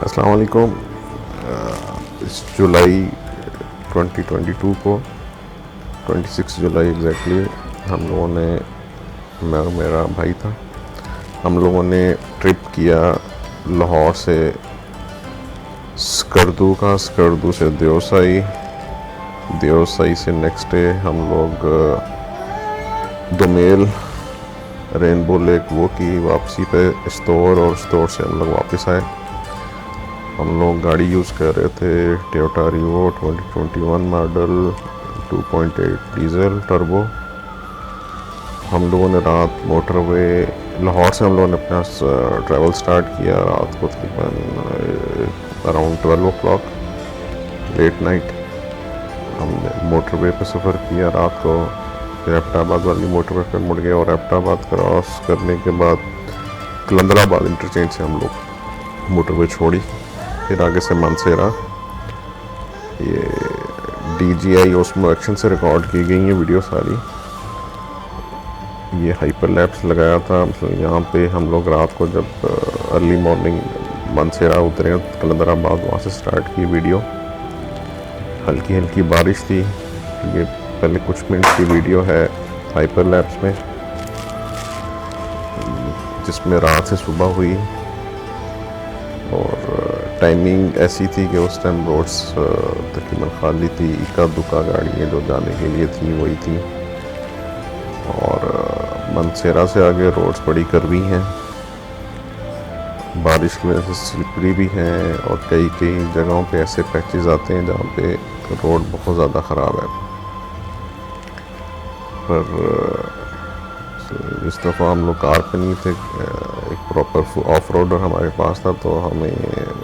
अस्सलाम वालेकुम। इस जुलाई 2022 को 26 जुलाई एग्जैक्टली हम लोगों ने, मैं और मेरा भाई था, हम लोगों ने ट्रिप किया लाहौर से स्कर्दू का, स्कर्दू से देवसाई, देवसाई से नेक्स्ट डे हम लोग दोमेल रेनबो लेक वो की, वापसी पे स्टोर, और स्टोर से हम लोग वापस आए। हम लोग गाड़ी यूज़ कर रहे थे Toyota Revo 2021 model 2.8 diesel turbo. हम लोगों ने रात मोटरवे लाहौर से हम लोगों ने अपना ट्रैवल स्टार्ट किया रात को तकरीबन अराउंड 12 o'clock लेट नाइट। हमने मोटरवे पे सफ़र किया रात को, फिर एबटाबाद वाली मोटरवे पर मुड़ गए और एबटाबाद क्रॉस करने के बाद कलंदराबाद इंटरचेंज से हम लोग मोटरवे छोड़ी। फिर आगे से मानसेरा, ये DJI ओस्मो एक्शन से रिकॉर्ड की गई है वीडियो सारी। ये हाइपर लैप्स लगाया था, मतलब यहाँ पे हम लोग रात को जब अर्ली मॉर्निंग मानसेरा उतरे कलंदराबाद, वहाँ से स्टार्ट की वीडियो। हल्की हल्की बारिश थी। ये पहले कुछ मिनट की वीडियो है हाइपर लैप्स में, जिसमें रात से सुबह हुई और टाइमिंग ऐसी थी कि उस टाइम रोड्स तकरीबन खाली थी, इक्का दुक्का गाड़ियाँ जो जाने के लिए थी वही थी। और मानसेरा से आगे रोड्स बड़ी करवी हैं, बारिश की वजह से स्लिपरी भी हैं, और कई कई जगहों पे ऐसे पैचेस आते हैं जहाँ पे रोड बहुत ज़्यादा ख़राब है। पर इस दफ़ा हम लोग कार पे नहीं थे, एक प्रॉपर ऑफ रोडर हमारे पास था, तो हमें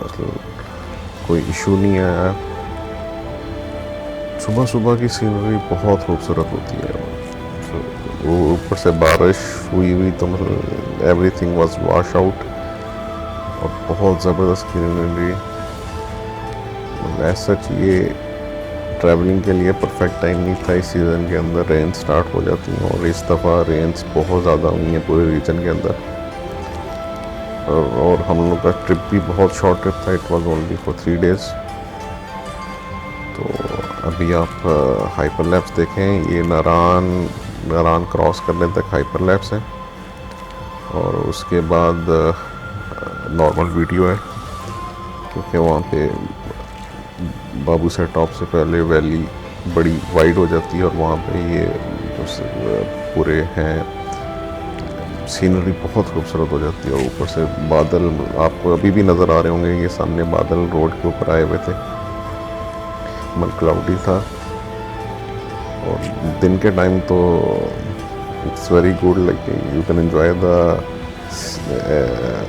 मतलब कोई इशू नहीं आया। सुबह सुबह की सीनरी बहुत खूबसूरत होती है, वो ऊपर से बारिश हुई तो मतलब एवरीथिंग वाज वॉश आउट, और बहुत ज़बरदस्त सीनरी। ऐसा ये ट्रैवलिंग के लिए परफेक्ट टाइम नहीं था। इस सीज़न के अंदर रेन स्टार्ट हो जाती हैं, और इस दफ़ा रेन्स बहुत ज़्यादा हुई हैं पूरे रीजन के अंदर। और हम लोग का ट्रिप भी बहुत शॉर्ट ट्रिप था, it was only for 3 days। तो अभी आप हाइपर लैप्स देखें, ये नारान क्रॉस करने तक हाइपर लैप्स हैं, और उसके बाद नॉर्मल वीडियो है, क्योंकि वहाँ पे बाबू से टॉप से पहले वैली बड़ी वाइड हो जाती है, और वहाँ पे ये जो पूरे हैं सीनरी बहुत खूबसूरत हो जाती है। और ऊपर से बादल आपको अभी भी नज़र आ रहे होंगे, ये सामने बादल रोड के ऊपर आए हुए थे, मन क्लाउडी था। और दिन के टाइम तो it's very good, like you can enjoy the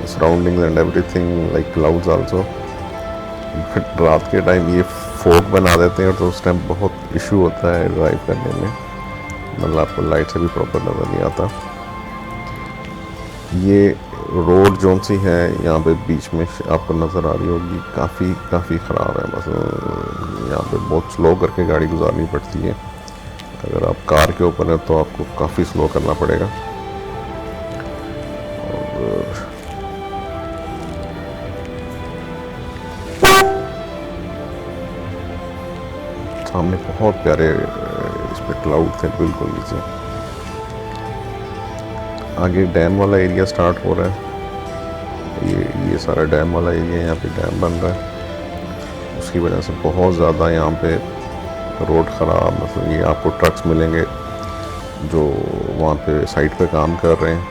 surroundings and everything like clouds also. But रात के टाइम ये फोग बना देते हैं, तो उस टाइम बहुत इशू होता है ड्राइव करने में, मतलब आपको लाइट से भी प्रॉपर नज़र नहीं आता। ये रोड जो सी है यहाँ पे बीच में आपको नज़र आ रही होगी, काफ़ी ख़राब है। मतलब यहाँ पे बहुत स्लो करके गाड़ी गुजारनी पड़ती है। अगर आप कार के ऊपर हैं तो आपको काफ़ी स्लो करना पड़ेगा। और सामने बहुत प्यारे इस पर क्लाउड थे बिल्कुल नीचे। आगे डैम वाला एरिया स्टार्ट हो रहा है, ये सारा डैम वाला एरिया, यहाँ पे डैम बन रहा है, उसकी वजह से बहुत ज़्यादा यहाँ पे रोड ख़राब। मतलब ये आपको ट्रक्स मिलेंगे जो वहाँ पे साइड पे काम कर रहे हैं,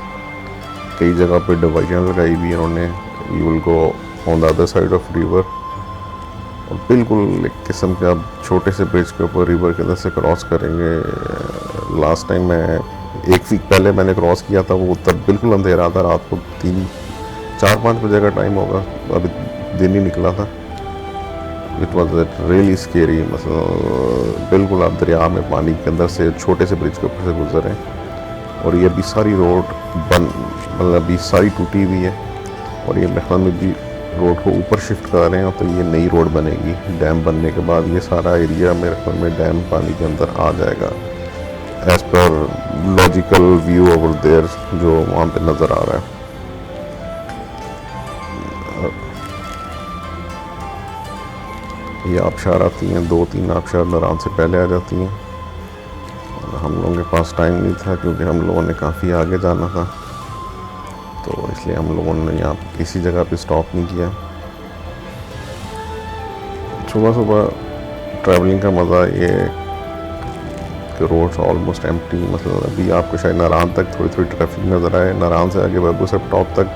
कई जगह पे डिवाइडर लगाई हुई है उन्होंने, you will go on the other side of river, और बिल्कुल एक किस्म के आप छोटे से ब्रिज के ऊपर रिवर के अंदर से क्रॉस करेंगे। लास्ट टाइम मैं 1 वीक पहले मैंने क्रॉस किया था, वो तब बिल्कुल अंधेरा था, रात को 3-4-5 बजे का टाइम होगा, अभी दिन ही निकला था। इट वॉज रियली स्केरी, मतलब बिल्कुल आप दरिया में पानी के अंदर से छोटे से ब्रिज के ऊपर से गुजर रहे हैं, और ये अभी सारी रोड मतलब अभी सारी टूटी हुई है, और ये मेरे में भी रोड को ऊपर शिफ्ट कर रहे हैं, तो ये नई रोड बनेगी। डैम बनने के बाद ये सारा एरिया मेरे ख्याल में डैम पानी के अंदर आ जाएगा, as per logical view over there जो वहाँ पे नज़र आ रहा है। ये आबशार आती हैं, 2-3 आबशार नारान से पहले आ जाती हैं। हम लोगों के पास टाइम नहीं था क्योंकि हम लोगों ने काफ़ी आगे जाना था, तो इसलिए हम लोगों ने यहाँ किसी जगह पे स्टॉप नहीं किया। सुबह सुबह ट्रैवलिंग का मज़ा ये है कि रोड्स ऑलमोस्ट एम्प्टी, मतलब अभी आपको शायद नारान तक थोड़ी थोड़ी ट्रैफिक नज़र आए, नारान से आगे बाबू सब टॉप तक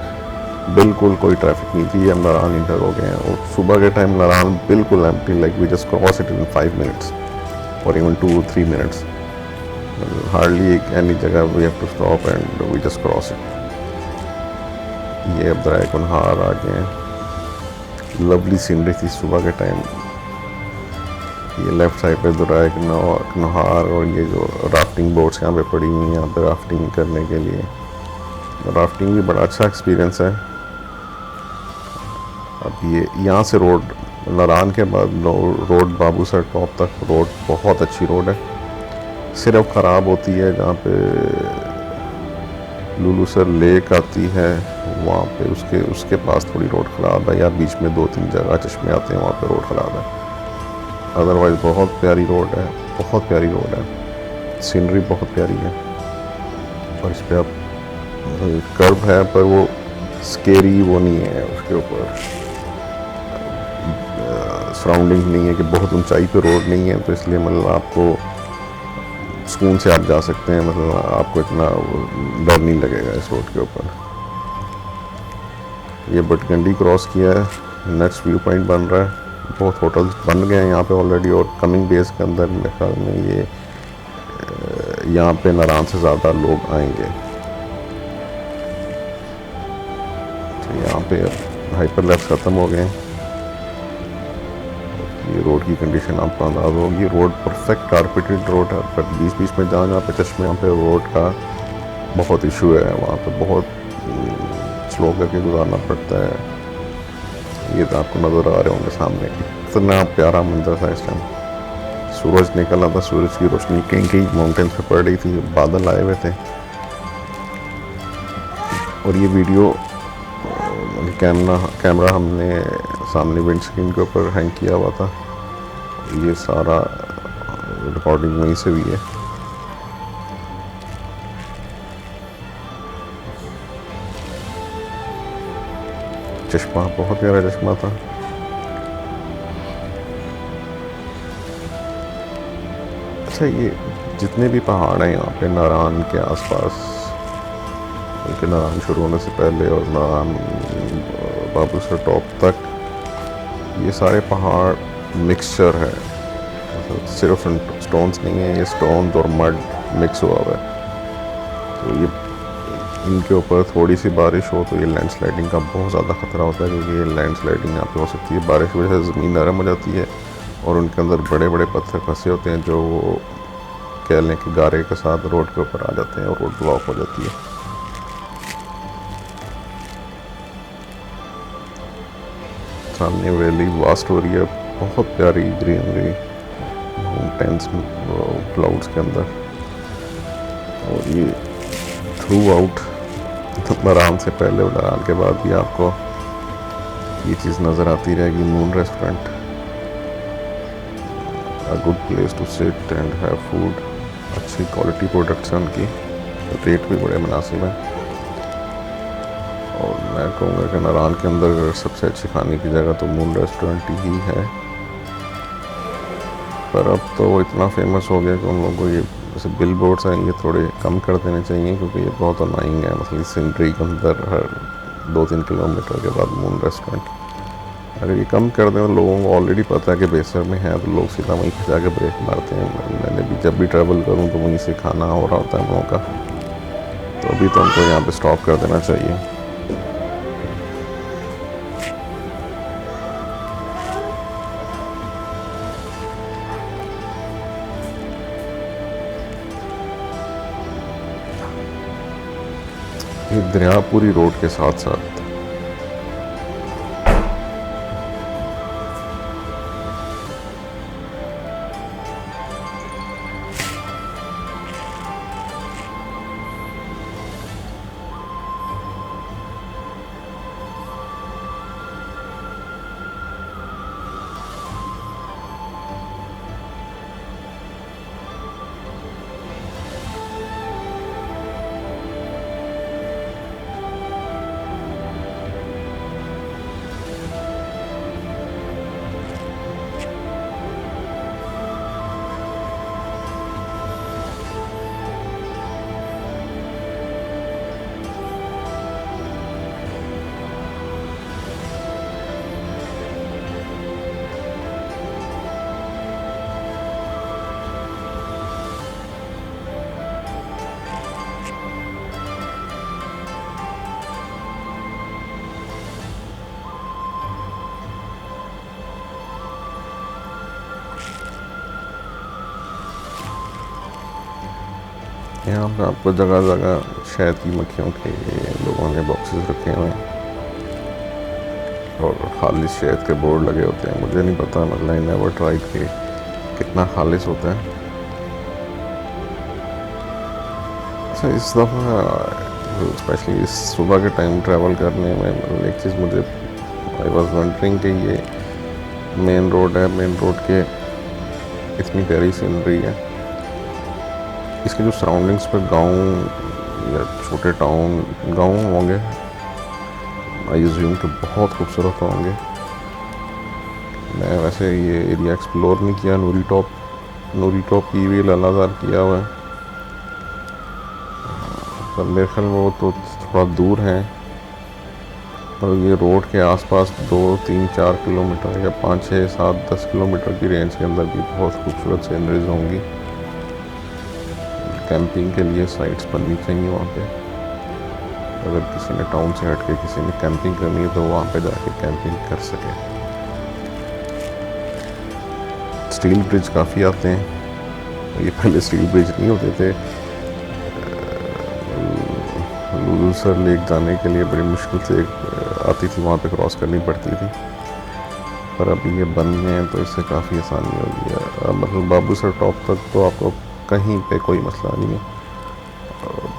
बिल्कुल कोई ट्रैफिक नहीं थी। हम नारान इंटर हो गए हैं और सुबह के टाइम नारान बिल्कुल empty, like we just cross it in 5 minutes और इवन 2-3 मिनट्स। हार्डली एनी जगह we have to stop and we just cross it. ये अब दरिया कुनहार आ गए हैं, लवली सीनरी थी सुबह के टाइम। ये लेफ़्ट साइड पे दरिया कुनहार और ये जो राफ्टिंग बोट्स यहाँ पे पड़ी हुई हैं, यहाँ पे राफ्टिंग करने के लिए। राफ्टिंग भी बड़ा अच्छा एक्सपीरियंस है। अब ये यहाँ से रोड नारान के बाद रोड बाबूसर टॉप तक रोड बहुत अच्छी रोड है, सिर्फ ख़राब होती है जहाँ पे लुलूसर लेक आती है वहाँ पे, उसके पास थोड़ी रोड ख़राब है, या बीच में 2-3 जगह चश्मे आते हैं वहाँ पे रोड ख़राब है। अदरवाइज़ बहुत प्यारी रोड है, बहुत प्यारी रोड है, सीनरी बहुत प्यारी है। और इस पर आप कर्व है पर वो स्केरी वो नहीं है, उसके ऊपर सराउंडिंग नहीं है कि बहुत ऊंचाई पे रोड नहीं है, तो इसलिए मतलब आपको सुकून से आप जा सकते हैं, मतलब आपको इतना डर नहीं लगेगा इस रोड के ऊपर। ये बटगंडी क्रॉस किया है, नेक्स्ट व्यू पॉइंट बन रहा है, बहुत होटल्स बन गए हैं यहाँ पे ऑलरेडी, और कमिंग डेज के अंदर मेरे ख्याल में ये यहाँ पे नारान से ज़्यादा लोग आएंगे। तो यहाँ पे हाइपर लेफ्ट ख़त्म हो गए हैं। ये रोड की कंडीशन आपको अंदाज़ होगी, रोड परफेक्ट कारपेटेड रोड है, पर बीच बीच में जहाँ पे चश्मे यहाँ पे रोड का बहुत इशू है, वहाँ पे बहुत स्लो करके गुजारना पड़ता है। ये तो आपको नज़र आ रहे होंगे सामने, इतना प्यारा मंजर था। इस टाइम सूरज निकला था, सूरज की रोशनी कहीं कहीं माउंटेन्स पे पड़ रही थी, बादल आए हुए थे। और ये वीडियो कैमरा हमने सामने विंड स्क्रीन के ऊपर हैंग किया हुआ था, ये सारा रिकॉर्डिंग वहीं से हुई है। चश्मा बहुत प्यारा चश्मा था। अच्छा, ये जितने भी पहाड़ हैं यहाँ पे नारान के आसपास, बल्कि नारान शुरू होने से पहले और नारान बाबूसर टॉप तक, ये सारे पहाड़ मिक्सचर है, मतलब सिर्फ स्टोन्स नहीं है, ये स्टोन्स और मड मिक्स हुआ हुआ है। तो ये इनके ऊपर थोड़ी सी बारिश हो तो ये लैंडस्लाइडिंग का बहुत ज़्यादा ख़तरा होता है, क्योंकि ये लैंडस्लाइडिंग यहाँ पे हो सकती है। बारिश की वजह से ज़मीन नरम हो जाती है और उनके अंदर बड़े बड़े पत्थर फंसे होते हैं, जो वो कह लें कि गारे के साथ रोड के ऊपर आ जाते हैं और रोड ब्लॉक हो जाती है। सामने वैली वास्ट हो रही है, बहुत प्यारी ग्रीनरी माउंटेन्स क्लाउड्स के अंदर। और ये थ्रू आउट नारान से पहले और नारान के बाद भी आपको ये चीज़ नज़र आती रहेगी, moon restaurant, a good place to sit and have food. अच्छी क्वालिटी प्रोडक्ट्स हैं उनकी, रेट भी बड़े मुनासिब हैं। और मैं कहूँगा कि नारान के अंदर सबसे अच्छी खाने की जगह तो मून रेस्टोरेंट ही है। पर अब तो वो इतना फेमस हो गया कि उन लोगों को ये जैसे बिल बोर्ड्स हैं ये थोड़े कम कर देने चाहिए, क्योंकि ये बहुत अनाइंग है। मतलब सीनरी के अंदर हर 2-3 किलोमीटर के बाद मून रेस्टोरेंट, अगर ये कम कर दें तो लोगों को ऑलरेडी पता है कि बेसर में है, तो लोग सीधा वहीं पर जाके ब्रेक मारते हैं। मैंने भी जब भी ट्रैवल करूँ तो वहीं से खाना हो रहा होता है हम लोगों का, तो अभी तो उनको यहाँ पे स्टॉप कर देना चाहिए। ये दरिया पूरी रोड के साथ साथ यहाँ पर आपको जगह जगह शहद की मक्खियों के लोगों ने बॉक्सेस रखे हुए हैं और खालिश शहद के बोर्ड लगे होते हैं। मुझे नहीं पता, मतलब नेवर ट्राई कि कितना खालिश होता है। अच्छा, इस दफ़ा स्पेशली इस सुबह के टाइम ट्रैवल करने में एक चीज़ मुझे आई वॉज वंडरिंग कि ये मेन रोड है, मेन रोड के इतनी प्यारी सीनरी है, इसके जो सराउंडिंग्स पर गांव या छोटे टाउन गांव होंगे, आई अज्यूम कि बहुत खूबसूरत होंगे। मैं वैसे ये एरिया एक्सप्लोर नहीं किया, नूरी टॉप की भी लालाजार किया हुआ है, पर मेरे ख्याल में वो तो थोड़ा दूर है। और ये रोड के आसपास 2, 3, 4 किलोमीटर या 5, 6, 7, 10 किलोमीटर की रेंज के अंदर भी बहुत खूबसूरत सीनरीज होंगी। कैंपिंग के लिए साइट्स बननी चाहिए वहाँ पे। अगर किसी ने टाउन से हट के किसी ने कैंपिंग करनी है तो वहाँ पे जाके कैंपिंग कर सके। स्टील ब्रिज काफ़ी आते हैं, ये पहले स्टील ब्रिज नहीं होते थे। लूलूसर लेक जाने के लिए बड़ी मुश्किल से आती थी, वहाँ पे क्रॉस करनी पड़ती थी, पर अभी ये बन गए हैं तो इससे काफ़ी आसानी हो गई है। मतलब बाबूसर टॉप तक तो आपको कहीं पे कोई मसला नहीं है।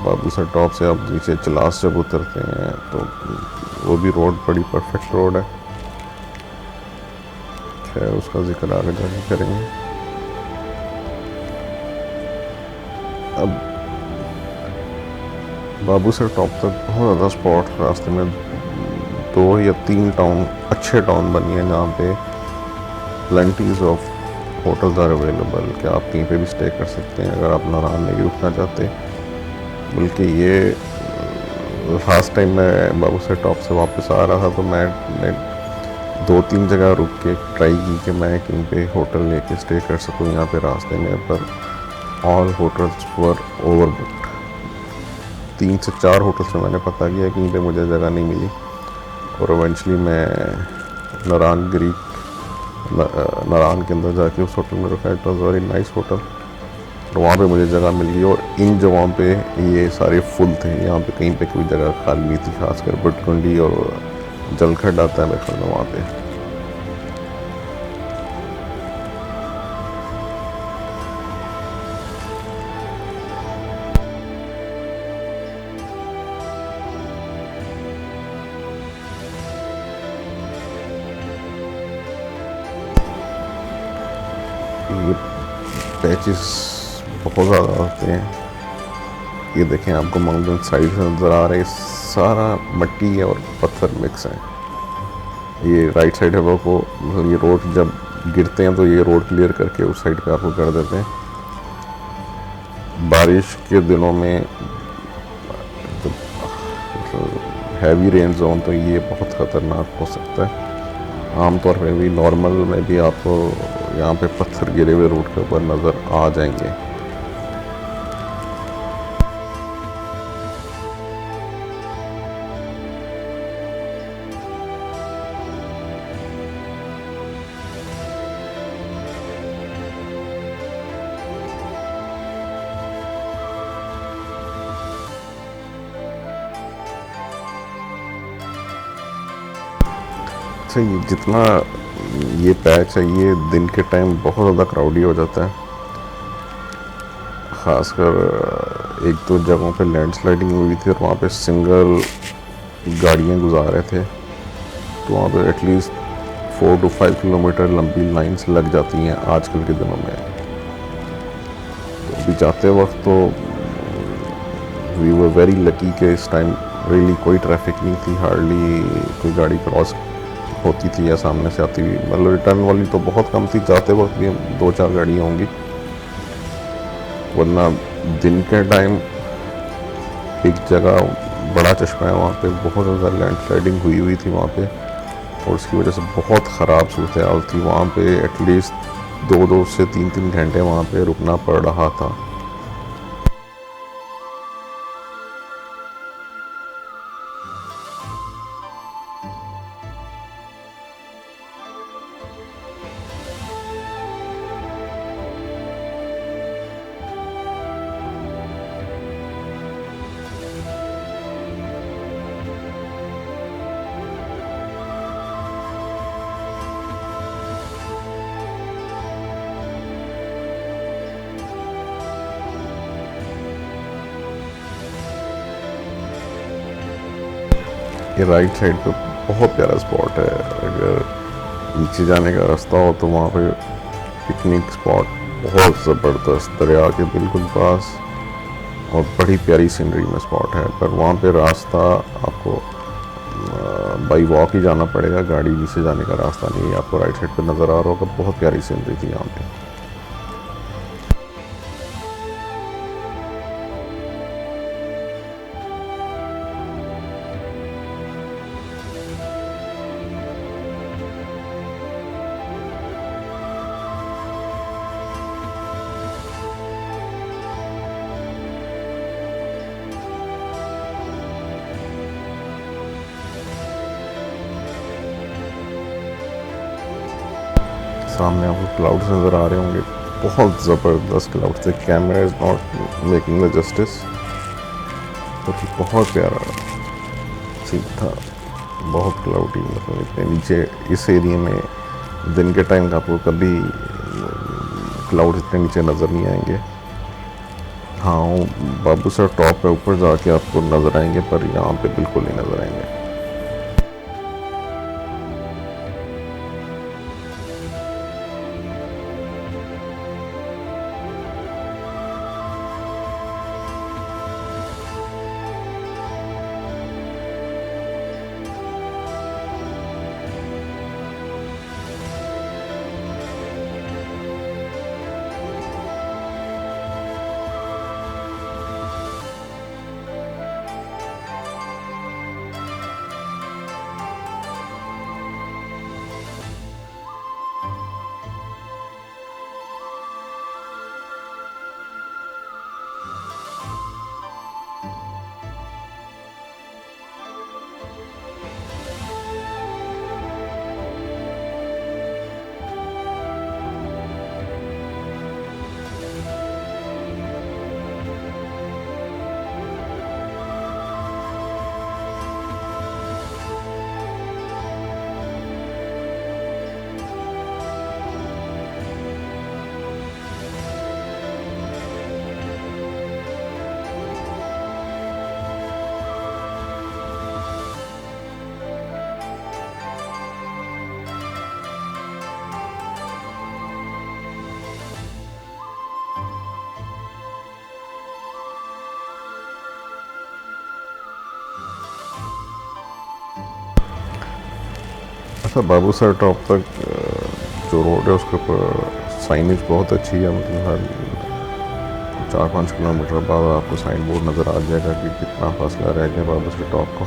बाबूसर टॉप से आप नीचे चलास जब उतरते हैं तो वो भी रोड बड़ी परफेक्ट रोड है। खैर उसका जिक्र आगे जाके करेंगे। अब बाबूसर टॉप तक बहुत ज़्यादा स्पॉट रास्ते में 2 या 3 टाउन अच्छे टाउन बनी हैं जहाँ पे प्लेंटीज ऑफ होटल्स आर अवेलेबल कि आप कहीं पे भी स्टे कर सकते हैं अगर आप नारायण नहीं रुकना चाहते। बल्कि ये लास्ट टाइम मैं बाबूसर टॉप से वापस आ रहा था तो मैंने 2-3 जगह रुक के ट्राई की कि मैं कहीं पे होटल लेके स्टे कर सकूँ यहाँ पे रास्ते में, पर all hotels were over booked. 3 से 4 होटल्स में मैंने पता किया, कहीं पे मुझे जगह नहीं मिली और इवेंचुअली मैं नारायण के अंदर जाके उस होटल में रुका। It was very nice hotel और वहाँ पे मुझे जगह मिल गई। और इन जगहों पे ये सारे फुल थे, यहाँ पे कहीं पे कोई जगह खाली नहीं थी, खासकर बटकुंडी और जलखड आता है मेरे ख्याल में वहाँ पे। ये पैचेस बहुत ज़्यादा होते हैं। ये देखें, आपको माउंटेन साइड से नज़र आ रहे, सारा मिट्टी है और पत्थर मिक्स है। ये राइट साइड है वो मतलब ये रोड जब गिरते हैं तो ये रोड क्लियर करके उस साइड पे आपको कर देते हैं। बारिश के दिनों में जब हैवी रेन जोन तो ये बहुत ख़तरनाक हो सकता है। आमतौर पे भी नॉर्मल में भी आपको यहाँ पे पत्थर गिरे हुए रोड के ऊपर नज़र आ जाएंगे। अच्छा, ये जितना ये पैच है ये दिन के टाइम बहुत ज़्यादा क्राउडी हो जाता है। ख़ासकर एक दो जगहों पे लैंडस्लाइडिंग हुई थी और वहाँ पे सिंगल गाड़ियाँ गुजार रहे थे, तो वहाँ पे एटलीस्ट 4 to 5 किलोमीटर लंबी लाइंस लग जाती हैं आजकल के दिनों में। तो अभी जाते वक्त तो वी वर वेरी लकी कि इस टाइम रियली कोई ट्रैफिक नहीं थी, हार्डली कोई गाड़ी क्रॉस होती थी या सामने से आती हुई, मतलब रिटर्न वाली तो बहुत कम थी, जाते वक्त भी 2-4 गाड़ियाँ होंगी। वरना दिन के टाइम एक जगह बड़ा चश्मा है, वहाँ पे बहुत ज़्यादा लैंडस्लाइडिंग हुई थी वहाँ पे और उसकी वजह से बहुत ख़राब सूरत हाल थी। वहाँ पे एटलीस्ट 2-2 से 3-3 घंटे वहाँ पे रुकना पड़ रहा था। ये राइट साइड पे बहुत प्यारा स्पॉट है। अगर नीचे जाने का रास्ता हो तो वहाँ पे पिकनिक स्पॉट बहुत ज़बरदस्त, दरिया के बिल्कुल पास, और बड़ी प्यारी सीनरी में स्पॉट है। पर वहाँ पे रास्ता आपको बाई वॉक ही जाना पड़ेगा, गाड़ी से जाने का रास्ता नहीं है। आपको राइट साइड पे नज़र आ रहा होगा, बहुत प्यारी सीनरी थी यहाँ पे। सामने आपको क्लाउड्स नज़र आ रहे होंगे, बहुत ज़बरदस्त क्लाउड्स थे। Camera is not making the justice, क्योंकि बहुत प्यारा सीन था। बहुत क्लाउडी, मतलब इतने नीचे इस एरिया में दिन के टाइम का आपको कभी क्लाउड इतने नीचे नज़र नहीं आएंगे। हाँ, बाबू सर टॉप पे ऊपर जाके आपको नज़र आएंगे, पर यहाँ पे बिल्कुल नहीं नज़र आएंगे। अच्छा, बाबू सर टॉप तक जो रोड है उसके ऊपर साइनेज बहुत अच्छी है। मतलब हर 4-5 किलोमीटर बाद आपको साइन बोर्ड नज़र आ जाएगा कि कितना फासला रह गया बाबू सर टॉप को।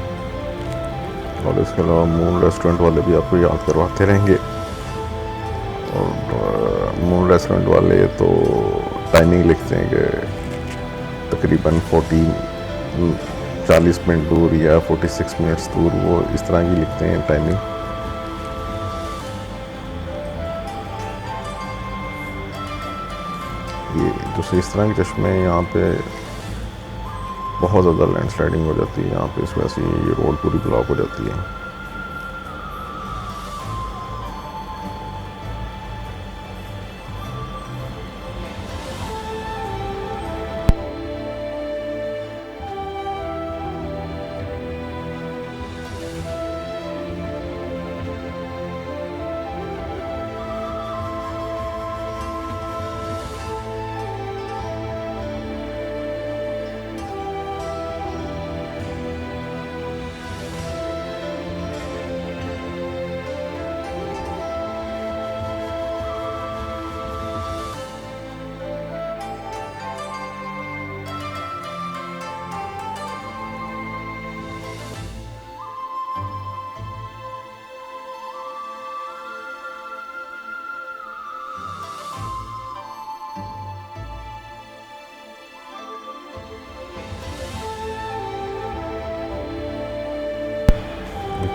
और इसके अलावा मून रेस्टोरेंट वाले भी आपको याद करवाते रहेंगे। और मून रेस्टोरेंट वाले तो टाइमिंग लिखते हैं कि तकरीबन 40 मिनट दूर या 46 मिनट्स दूर, वो इस तरह की लिखते हैं टाइमिंग। ये जो इस तरह के चश्मे यहाँ पे बहुत ज़्यादा लैंडस्लाइडिंग हो जाती है यहाँ पे, इस वजह से ये रोड पूरी ब्लॉक हो जाती है।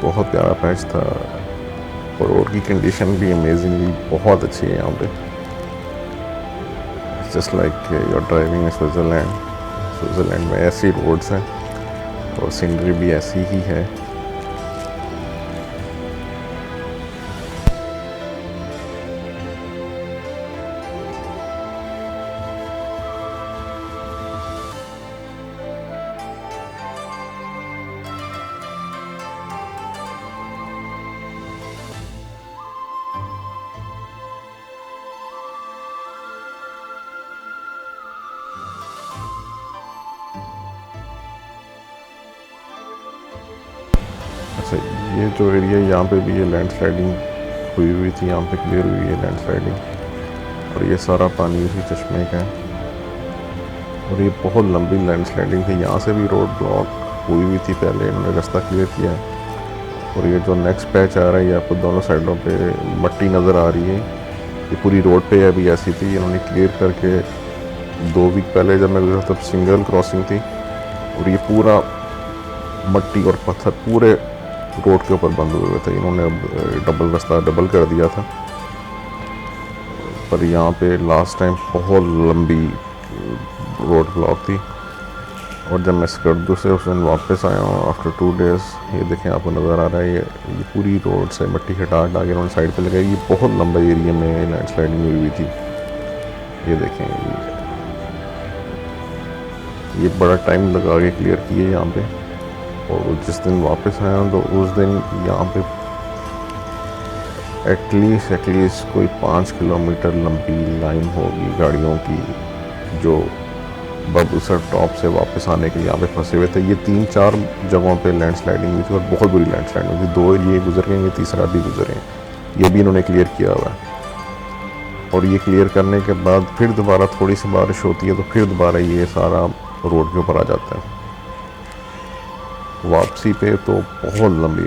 बहुत प्यारा पैच था, और रोड की कंडीशन भी अमेजिंगली बहुत अच्छी है यहाँ पे। Just like your driving in Switzerland. Switzerland में ऐसी रोड्स हैं और सीनरी भी ऐसी ही है। अच्छा, ये जो एरिया यहाँ पे भी ये लैंडस्लाइडिंग हुई थी, यहाँ पे क्लियर हुई है लैंडस्लाइडिंग, और ये सारा पानी उसी चश्मे का है। और ये बहुत लंबी लैंडस्लाइडिंग थी, यहाँ से भी रोड ब्लॉक हुई थी, पहले इन्होंने रास्ता क्लियर किया है। और ये जो नेक्स्ट पैच आ रहा है, ये आपको दोनों साइडों पे मट्टी नज़र आ रही है, ये पूरी रोड पे अभी ऐसी थी, इन्होंने क्लियर करके 2 वीक पहले जब मैं गुजरा तब सिंगल क्रॉसिंग थी, और ये पूरा मट्टी और पत्थर पूरे रोड के ऊपर बंद हुए थे। इन्होंने अब डबल रास्ता डबल कर दिया था, पर यहाँ पे लास्ट टाइम बहुत लंबी रोड ब्लॉक थी। और जब मैं स्कर्दू से उस दिन वापस आया हूँ आफ्टर 2 डेज़, ये देखें आपको नज़र आ रहा है, ये पूरी रोड से मट्टी हटा हटा के इन्होंने साइड पे लगाई। ये बहुत लंबा एरिया में लैंडस्लाइडिंग हुई थी। ये देखें, ये बड़ा टाइम लगा के क्लियर किए यहाँ पे। और जिस दिन वापस आया तो उस दिन यहाँ पे एटलीस्ट कोई 5 किलोमीटर लंबी लाइन होगी गाड़ियों की, जो बबूसर टॉप से वापस आने के लिए यहाँ पे फंसे हुए थे। ये 3-4 जगहों पे लैंडस्लाइडिंग हुई थी, और बहुत बुरी लैंडस्लाइडिंग हुई थी। 2 एरिए गुजर गए, ये तीसरा भी गुजरे हैं, ये भी इन्होंने क्लियर किया हुआ है। और ये क्लियर करने के बाद फिर दोबारा थोड़ी सी बारिश होती है, तो फिर दोबारा ये सारा रोड के ऊपर आ जाता है। वापसी पे तो बहुत लंबी,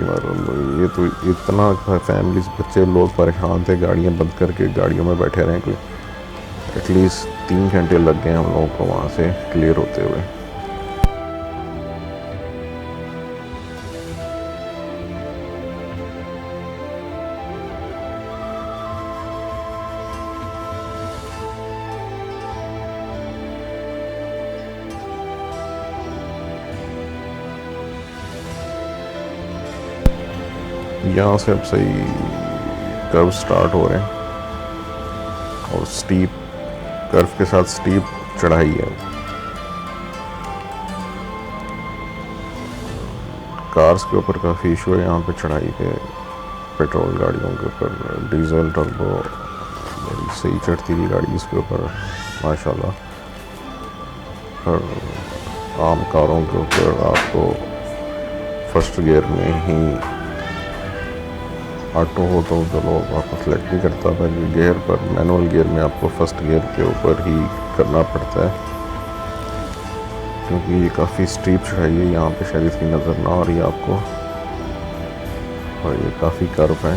ये तो इतना फैमिलीज बच्चे लोग परेशान थे, गाड़ियाँ बंद करके गाड़ियों में बैठे रहे। कोई एटलीस्ट 3 घंटे लग गए हम लोगों को वहाँ से क्लियर होते हुए। यहाँ से अब सही कर्व स्टार्ट हो रहे हैं, और स्टीप कर्व के साथ स्टीप चढ़ाई है। कार्स के ऊपर काफ़ी इशू है यहाँ पे चढ़ाई पे, पेट्रोल गाड़ियों के ऊपर, डीजल टर्बो बड़ी सही चढ़ती थी गाड़ी इसके ऊपर माशाल्लाह। पर आम कारों के ऊपर आपको फर्स्ट गियर में ही, ऑटो हो तो चलो आपको सेलेक्ट नहीं करता था गियर, पर मैनुअल गियर में आपको फर्स्ट गियर के ऊपर ही करना पड़ता है, क्योंकि ये काफ़ी स्टीप चढ़ाई है। यहाँ पे शायद इसकी नज़र ना आ रही है आपको, और ये काफ़ी कर्व है।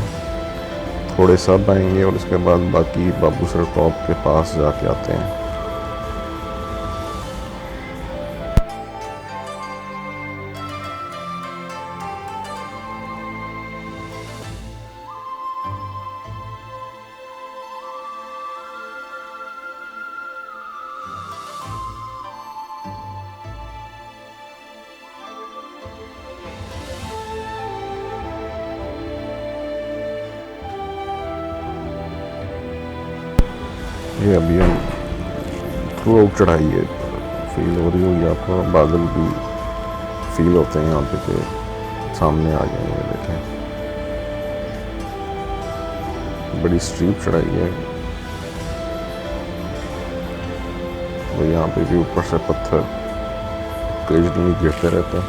थोड़े सब आएंगे और उसके बाद बाकी बाबूसर टॉप के पास जाके आते हैं। ये अभी हम थ्रू आउट चढ़ाई है, फील हो रही होगी आपको, बादल भी फील होते हैं यहाँ पे कि सामने आ जाएंगे। देखें बड़ी स्टीप चढ़ाई है, और यहाँ पे भी ऊपर से पत्थर ओकेजनली गिरते रहते हैं।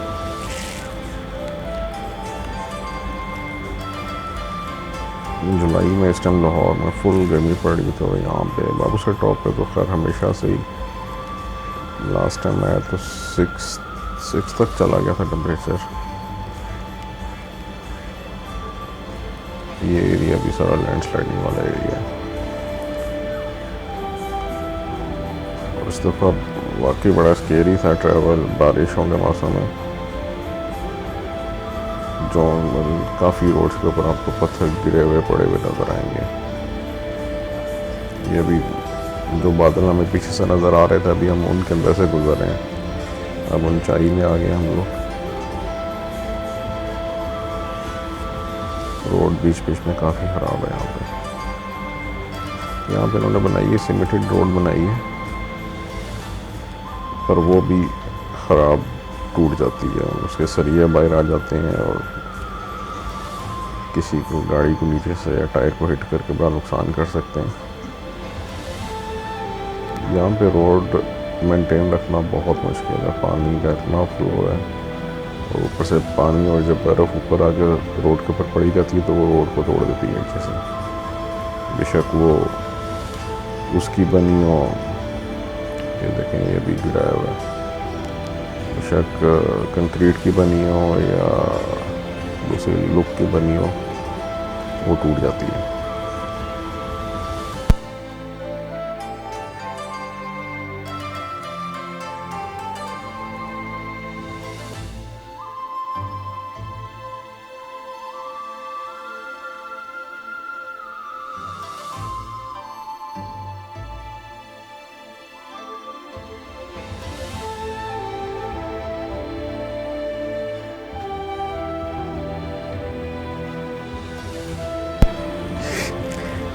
जुलाई में इस टाइम लाहौर में फुल गर्मी पड़ रही, तो यहाँ पे बाबूसर टॉप पे तो खैर हमेशा से ही, लास्ट टाइम आया तो 6 तक चला गया था टेम्परेचर। ये एरिया भी सारा लैंडस्लाइडिंग वाला एरिया है, और इस दफ़ा वाकई बड़ा स्केरी था ट्रैवल बारिशों के मौसम में, जो काफ़ी रोड्स के ऊपर आपको पत्थर गिरे हुए पड़े हुए नज़र आएंगे। ये अभी जो बादल हमें पीछे से नज़र आ रहे थे, अभी हम उनके अंदर से गुजर रहे हैं, अब ऊंचाई में आ गए हम लोग। रोड बीच बीच में काफ़ी ख़राब है यहाँ पे इन्होंने बनाई है, सीमेंटेड रोड बनाई है, पर वो भी ख़राब टूट जाती है, उसके सरिये बाहर आ जाते हैं, और किसी को गाड़ी को नीचे से या टायर को हिट करके बड़ा नुकसान कर सकते हैं। यहाँ पे रोड मेंटेन रखना बहुत मुश्किल है, पानी का इतना फ्लो है, और ऊपर से पानी और जब बर्फ़ ऊपर आकर रोड के ऊपर पड़ी जाती है तो वो रोड को तोड़ देती है नीचे से, बेशक वो उसकी बनी हो। ये देखें ये भी गिराया हुआ है, बेशक कंक्रीट की बनी हो या दूसरी लुक की बनी हो, वो टूट जाती है।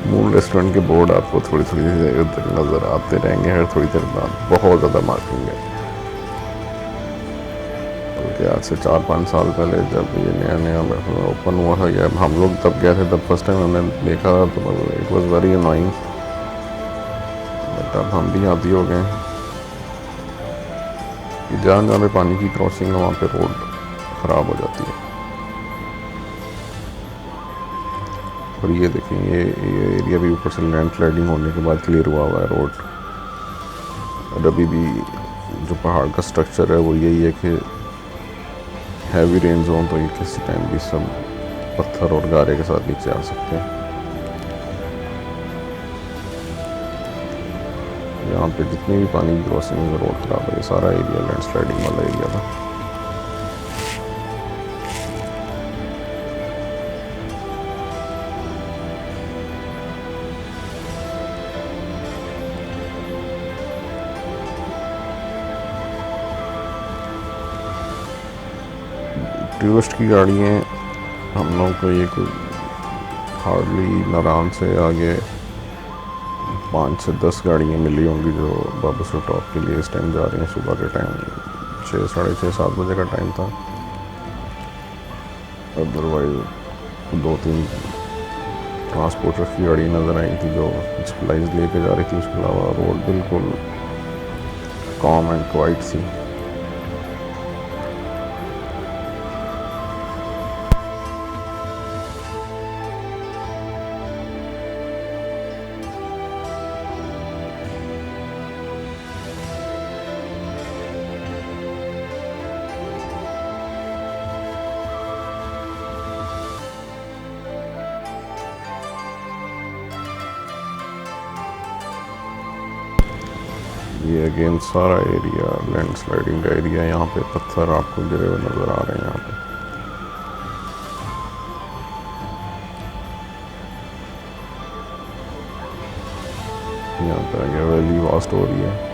मून रेस्टोरेंट के बोर्ड आपको थोड़ी थोड़ी देर तक नज़र आते रहेंगे, हर थोड़ी देर बाद बहुत ज़्यादा मार्किंग है। बल्कि आज से 4-5 साल पहले जब ये नया नया ओपन हुआ था या हम लोग तब गए थे, तब फर्स्ट टाइम हमने देखा था तो it was very annoying. But अब हम भी आदी हो गए कि जहाँ जहाँ पे पानी की क्रॉसिंग है वहाँ पे रोड ख़राब हो जाती है। और ये देखें ये एरिया भी ऊपर से लैंड स्लाइडिंग होने के बाद क्लियर हुआ हुआ है रोड। और अभी भी जो पहाड़ का स्ट्रक्चर है वो यही है कि हैवी रेन्स हो तो ये किसी टाइम भी सब पत्थर और गारे के साथ नीचे आ सकते हैं। यहाँ पे जितनी भी पानी की क्रॉसिंग है रोड खराब है, ये सारा एरिया लैंड स्लाइडिंग वाला एरिया था। टूरिस्ट की गाड़ियाँ हम लोग को ये कोई हार्डली नारायण से आगे 5 से 10 गाड़ियाँ मिली होंगी जो बाबूसर टॉप के लिए इस टाइम जा रही हैं। सुबह के टाइम 6, साढ़े 6, 7 बजे का टाइम था। अदरवाइज 2-3 ट्रांसपोर्टर की गाड़ी नज़र आई थी जो सप्लाईज लेके जा रही थी। उसके अलावा रोड बिल्कुल कॉम एंड क्वाइट थी। ये अगेन सारा एरिया लैंड स्लाइडिंग का एरिया। यहाँ पे पत्थर आपको गिरे हुए नज़र आ रहे हैं। यहाँ पे आगे वैली वास्ट हो रही है।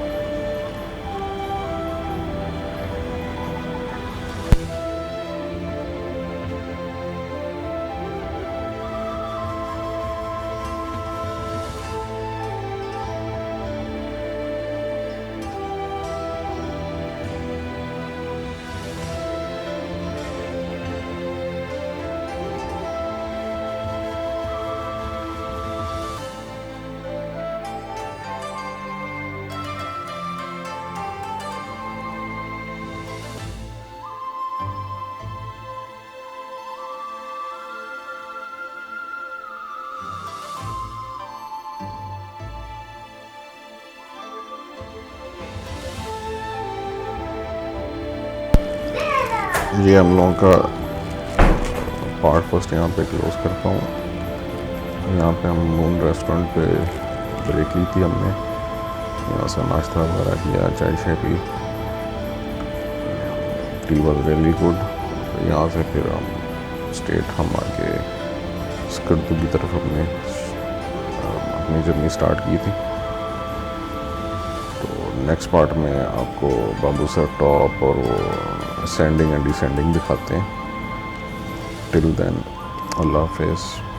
ये हम लोगों का पार्ट फर्स्ट यहाँ पे क्लोज करता हूँ। यहाँ पे हम मून रेस्टोरेंट पे ब्रेक ली थी हमने, यहाँ से नाश्ता वगैरह किया, चाय शाय पी, टी वॉज रियली गुड। यहाँ से फिर हम आके स्कर्दू की तरफ अपनी जर्नी स्टार्ट की थी। तो नेक्स्ट पार्ट में आपको बाबूसर टॉप और वो असेंडिंग एंड डिसेंडिंग दिखाते हैं। टिल देन अल्लाह हाफिज़।